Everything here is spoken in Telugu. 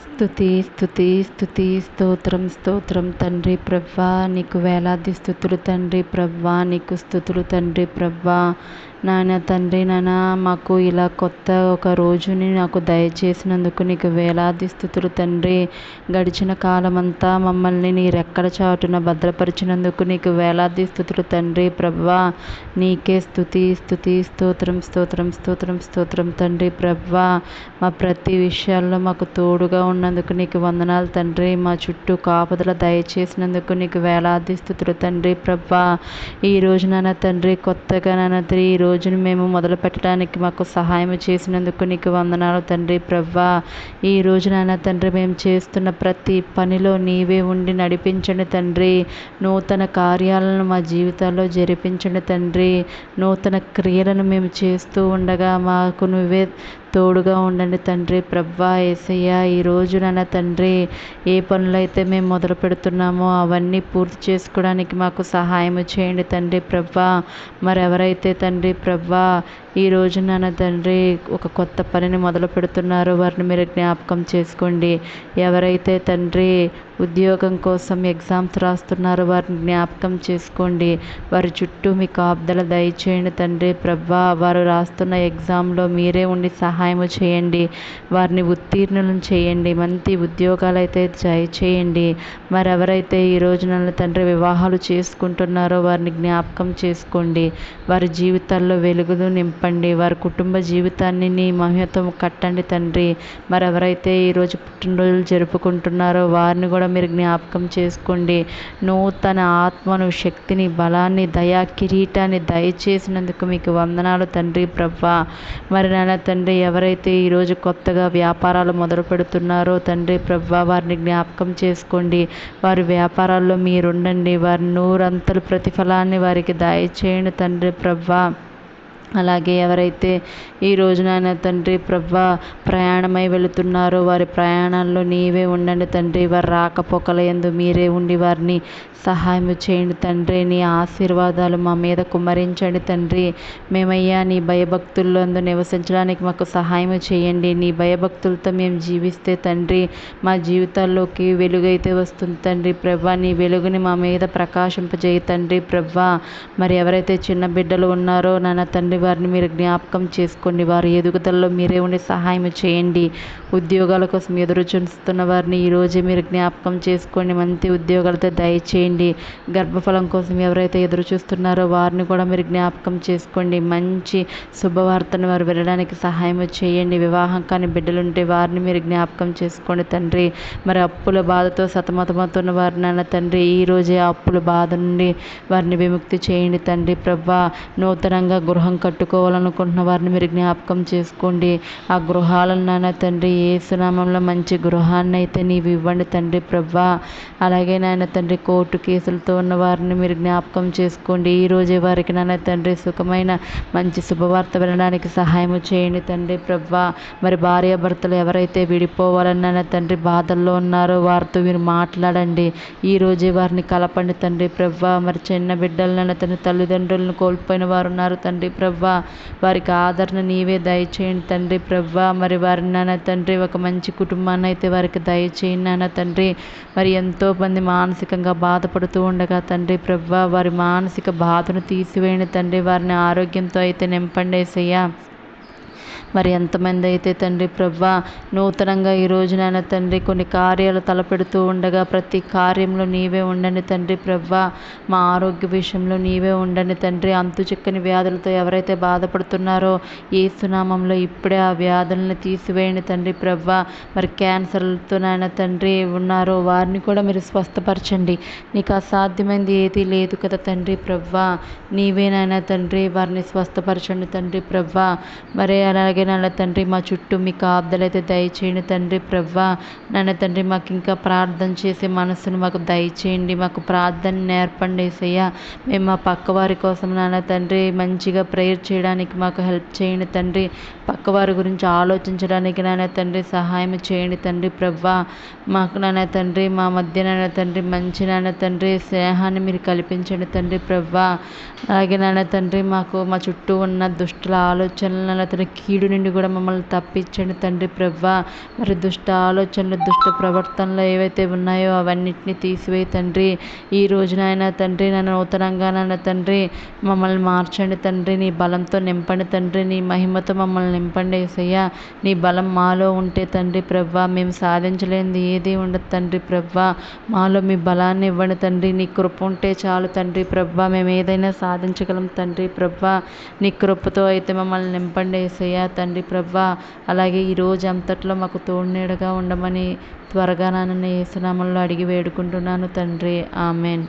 స్తుతి స్తుతి స్తుతి స్తోత్రం స్తోత్రం తండ్రి ప్రభా, నీకు వేలాది స్తుతులు తండ్రి ప్రభా, నీకు స్తుతులు తండ్రి ప్రభా. నాయన తండ్రి, నాన్న మాకు ఇలా కొత్త ఒక రోజుని నాకు దయచేసినందుకు నీకు వేలాది స్తుతులు తండ్రి. గడిచిన కాలమంతా మమ్మల్ని నీ రెక్కల చాటున భద్రపరిచినందుకు నీకు వేలాది స్తుతులు తండ్రి ప్రభా. నీకే స్తుతి స్తుతి స్తోత్రం స్తోత్రం స్తోత్రం స్తోత్రం తండ్రి ప్రభా. మా ప్రతి విషయాల్లో మాకు తోడుగా ఉన్నందుకు నీకు వందనాలు తండ్రి. మా చుట్టూ కాపుదల దయచేసినందుకు నీకు వేలాది స్తుతులు తండ్రి ప్రభా. ఈ రోజు నాన్న తండ్రి, కొత్తగా నాన్న తండ్రి ఈ రోజును మేము మొదలు పెట్టడానికి మాకు సహాయం చేసినందుకు నీకు వందనాలు తండ్రి ప్రభా. ఈ రోజు నాన్న తండ్రి, మేము చేస్తున్న ప్రతి పనిలో నీవే ఉండి నడిపించండి తండ్రి. నూతన కార్యాలను మా జీవితాల్లో జరిపించండి తండ్రి. నూతన క్రియలను మేము చేస్తూ ఉండగా మాకు నువ్వే తోడుగా ఉండండి తండ్రి ప్రభా. యేసయ్య, ఈరోజు నాన్న తండ్రి, ఏ పనులైతే మేము మొదలు పెడుతున్నామో అవన్నీ పూర్తి చేసుకోవడానికి మాకు సహాయం చేయండి తండ్రి ప్రభా. మరెవరైతే తండ్రి ప్రభా ఈ రోజు నాన్న తండ్రి ఒక కొత్త పనిని మొదలు పెడుతున్నారో వారిని మీరు జ్ఞాపకం చేసుకోండి. ఎవరైతే తండ్రి ఉద్యోగం కోసం ఎగ్జామ్స్ రాస్తున్నారో వారిని జ్ఞాపకం చేసుకోండి. వారి చుట్టూ మీ కాపుదల దయచేయండి తండ్రి ప్రభా. వారు రాస్తున్న ఎగ్జామ్లో మీరే ఉండి సహాయం చేయండి. వారిని ఉత్తీర్ణులను చేయండి. మంచి ఉద్యోగాలు అయితే చేయండి. మరెవరైతే ఈ రోజు నన్ను తండ్రి వివాహాలు చేసుకుంటున్నారో వారిని జ్ఞాపకం చేసుకోండి. వారి జీవితాల్లో వెలుగులు నింపండి. వారి కుటుంబ జీవితాన్ని నీ మహిమతో కట్టండి తండ్రి. మరెవరైతే ఈరోజు పుట్టినరోజులు జరుపుకుంటున్నారో వారిని కూడా మీరు జ్ఞాపకం చేసుకోండి. నూతన ఆత్మను, శక్తిని, బలాన్ని, దయా కిరీటాన్ని దయచేసినందుకు మీకు వందనాలు తండ్రి ప్రభా. మరి నాన్న తండ్రి, ఎవరైతే ఈరోజు కొత్తగా వ్యాపారాలు మొదలు పెడుతున్నారో తండ్రి ప్రభా వారిని జ్ఞాపకం చేసుకోండి. వారి వ్యాపారాల్లో మీరుండండి. వారి నూరంతల ప్రతిఫలాన్ని వారికి దయచేయండి తండ్రి ప్రభా. అలాగే ఎవరైతే ఈ రోజునైనా తండ్రి ప్రభా ప్రయాణమై వెళుతున్నారో వారి ప్రయాణాల్లో నీవే ఉండండి తండ్రి. వారి రాకపోకల యందు మీరే ఉండి వారిని సహాయం చేయండి తండ్రి. నీ ఆశీర్వాదాలు మా మీద కుమ్మరించండి తండ్రి. మేమయ్యా నీ భయభక్తుల్లో నివసించడానికి మాకు సహాయం చేయండి. నీ భయభక్తులతో మేము జీవిస్తే తండ్రి మా జీవితాల్లోకి వెలుగైతే వస్తుంది తండ్రి ప్రభా. నీ వెలుగుని మా మీద ప్రకాశింపజేయ తండ్రి ప్రభా. మరి ఎవరైతే చిన్న బిడ్డలు ఉన్నారో నాన్న తండ్రి వారిని మీరు జ్ఞాపకం చేసుకోండి. వారి ఎదుగుదలలో మీరే ఉండి సహాయం చేయండి. ఉద్యోగాల కోసం ఎదురు చూస్తున్న వారిని ఈరోజే మీరు జ్ఞాపకం చేసుకోండి. మంచి ఉద్యోగాలతో దయచేయండి. గర్భఫలం కోసం ఎవరైతే ఎదురు చూస్తున్నారో వారిని కూడా మీరు జ్ఞాపకం చేసుకోండి. మంచి శుభవార్తను వారు వినడానికి సహాయం చేయండి. వివాహం కాని బిడ్డలుంటే వారిని మీరు జ్ఞాపకం చేసుకోండి తండ్రి. మరి అప్పుల బాధతో సతమతమవుతున్న వారిని నాన్న తండ్రి ఈరోజే ఆ అప్పుల బాధ నుండి వారిని విముక్తి చేయండి తండ్రి ప్రభా. నూతనంగా గృహం కట్టుకోవాలనుకుంటున్న వారిని మీరు జ్ఞాపకం చేసుకోండి. ఆ గృహాలను నాన్న తండ్రి యేసు నామములో మంచి గృహాన్ని అయితే నీవు ఇవ్వండి తండ్రి ప్రభా. అలాగే నాయన తండ్రి కోర్టు కేసులతో ఉన్న వారిని మీరు జ్ఞాపకం చేసుకోండి. ఈరోజే వారికి నాన్న తండ్రి సుఖమైన మంచి శుభవార్త వినడానికి సహాయం చేయండి తండ్రి ప్రభా. మరి భార్యాభర్తలు ఎవరైతే విడిపోవాలని నాన్న తండ్రి బాధల్లో ఉన్నారో వారితో మీరు మాట్లాడండి. ఈరోజే వారిని కలపండి తండ్రి ప్రభా. మరి చిన్న బిడ్డలు నాన్న తండ్రి తల్లిదండ్రులను కోల్పోయిన వారు ఉన్నారు తండ్రి ప్రభా. వారికి ఆదరణ నీవే దయచేయండి తండ్రి ప్రభా. మరి వారిని నాన్న తండ్రి ఒక మంచి కుటుంబాన్ని అయితే వారికి దయచేయండి నాన్న తండ్రి. మరి ఎంతోమంది మానసికంగా బాధపడుతూ ఉండగా తండ్రి ప్రభా వారి మానసిక బాధను తీసివేయండి తండ్రి. వారిని ఆరోగ్యంతో అయితే నింపండి యేసయ్యా. మరి ఎంతమంది అయితే తండ్రి ప్రభా నూతనంగా ఈ రోజు నాన్న తండ్రి కొన్ని కార్యాలు తలపెడుతూ ఉండగా ప్రతి కార్యంలో నీవే ఉండండి తండ్రి ప్రభా. మా ఆరోగ్య విషయంలో నీవే ఉండండి తండ్రి. అంతు చిక్కని వ్యాధులతో ఎవరైతే బాధపడుతున్నారో యేసు నామములో ఇప్పుడే ఆ వ్యాధులను తీసివేయండి తండ్రి ప్రభా. మరి క్యాన్సర్లతో నాయన తండ్రి ఉన్నారో వారిని కూడా మీరు స్వస్థపరచండి. నీకు అసాధ్యమైనది ఏదీ లేదు కదా తండ్రి ప్రభా. నీవే నాయన తండ్రి వారిని స్వస్థపరచండి తండ్రి ప్రభా. మరి అలాగే నాన్న తండ్రి మా చుట్టూ మీ కాపుదలైతే దయచేయండి తండ్రి ప్రభా. నాన్న తండ్రి మాకు ఇంకా ప్రార్థన చేసే మనసును మాకు దయచేయండి. మాకు ప్రార్థన నేర్పండి యేసయ్యా. మేము మా పక్క వారి కోసం నాన్న తండ్రి మంచిగా ప్రేయర్ చేయడానికి మాకు హెల్ప్ చేయండి తండ్రి. పక్కవారి గురించి ఆలోచించడానికి నాన్న తండ్రి సహాయం చేయండి తండ్రి ప్రభా. మాకు నాన్న తండ్రి మా మధ్య నాన్న తండ్రి మంచి నాన్న తండ్రి స్నేహాన్ని మీరు కల్పించండి తండ్రి ప్రభా. అలాగే నాన్న తండ్రి మాకు మా చుట్టూ ఉన్న దుష్టుల ఆలోచనలను నాన్న తండ్రి కీడుని నుండి కూడా మమ్మల్ని తప్పించండి తండ్రి ప్రభా. మరి దుష్ట ఆలోచనలు, దుష్ట ప్రవర్తనలు ఏవైతే ఉన్నాయో అవన్నిటిని తీసివేయి తండ్రి. ఈ రోజునైనా తండ్రి నన్ను నూతనంగా నన్ను తండ్రి మమ్మల్ని మార్చండి తండ్రి. నీ బలంతో నింపండి తండ్రి. నీ మహిమతో మమ్మల్ని నింపండి యేసయ్యా. నీ బలం మాలో ఉంటే తండ్రి ప్రభా మేము సాధించలేనిది ఏది ఉండదు తండ్రి ప్రభా. మాలో మీ బలాన్ని ఇవ్వండి తండ్రి. నీ కృప ఉంటే చాలు తండ్రి ప్రభా. మేము ఏదైనా సాధించగలం తండ్రి ప్రభా. నీ కృపతో అయితే మమ్మల్ని నింపండి యేసయ్యా తండ్రి ప్రభా. అలాగే ఈ రోజు అంతట్లో మాకు తోడునీడగా ఉండమని త్వరగా నన్ను యేసు నామములో అడిగి వేడుకుంటున్నాను తండ్రి. ఆమెన్.